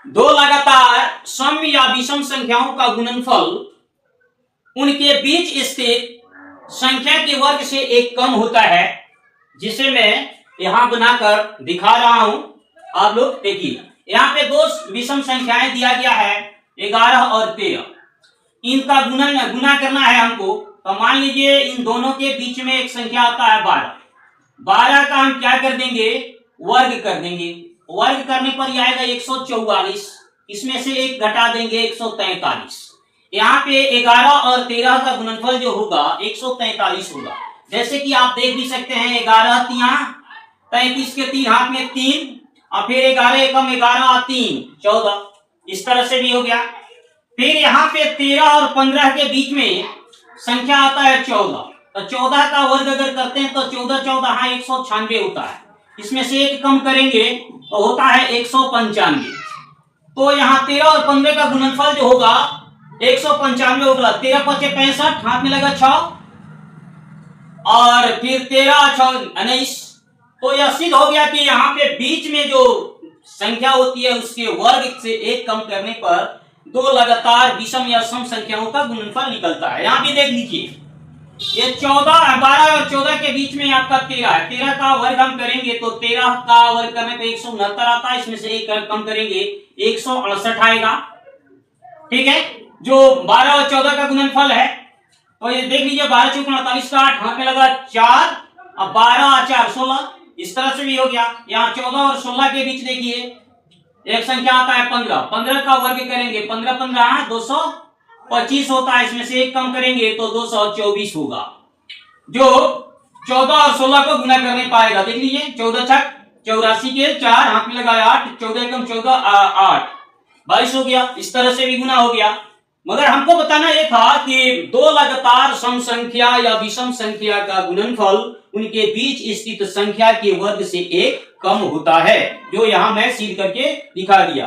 दो लगातार सम या विषम संख्याओं का गुणनफल उनके बीच स्थित संख्या के वर्ग से एक कम होता है, जिसे मैं यहां बनाकर दिखा रहा हूं। आप लोग देखिए, यहाँ पे दो विषम संख्याएं दिया गया है 11 और 13। इनका गुना करना है हमको। तो मान लीजिए इन दोनों के बीच में एक संख्या आता है 12। 12 का हम क्या कर देंगे, वर्ग कर देंगे। वर्ग करने पर यह आएगा 144। इसमें से एक घटा देंगे 143। यहाँ पे 11 और 13 का गुणनफल जो होगा 143 होगा। जैसे कि आप देख भी सकते हैं, 11 तिया 33 के 3 हाथ में 3 और फिर 11 एकम 11 और 3 14। इस तरह से भी हो गया। फिर यहाँ पे 13 और 15 के बीच में संख्या आता है 14। तो 14 का वर्ग अगर करते हैं तो 14 14 हाँ 196 होता है। इसमें से एक कम करेंगे तो होता है 195। तो यहाँ 13 और 15 का गुणनफल जो होगा 195 होगा। 13 पचे 65, हाथ में लगा 6 और फिर 13 6 19। तो यह सिद्ध हो गया कि यहाँ पे बीच में जो संख्या होती है उसके वर्ग से एक कम करने पर दो लगातार विषम या सम संख्याओं का गुणनफल निकलता है। यहाँ भी देख लीजिए, ये 14 12 और 14 के बीच में आपका 13 है। 13 का वर्ग हम करेंगे तो 13 का वर्ग करने पे 169 आता है। इसमें से एक कम करेंगे 168 आएगा। ठीक है, जो 12 और 14 का गुणनफल है। तो ये देख लीजिए, 12 चौक 48 का 8 हाथ में लगा 4 और 12 और 4 16। इस तरह से भी हो गया। यहाँ 14 और 16 के बीच देखिए एक संख्या आता है 15। 15 का वर्ग करेंगे 15 15 225 होता है। इसमें से एक कम करेंगे तो 224 होगा, जो 14 और 16 को गुना करने पाएगा। देख लीजिए, 14 छक 84 के 4 हाथ में लगाया 8, 14 कम 14 8 22 हो गया। इस तरह से भी गुना हो गया। मगर हमको बताना यह था कि दो लगातार सम संख्या या विषम संख्या का गुणनफल उनके बीच स्थित संख्या के वर्ग से एक कम होता है, जो यहां मैं सिद्ध करके दिखा दिया।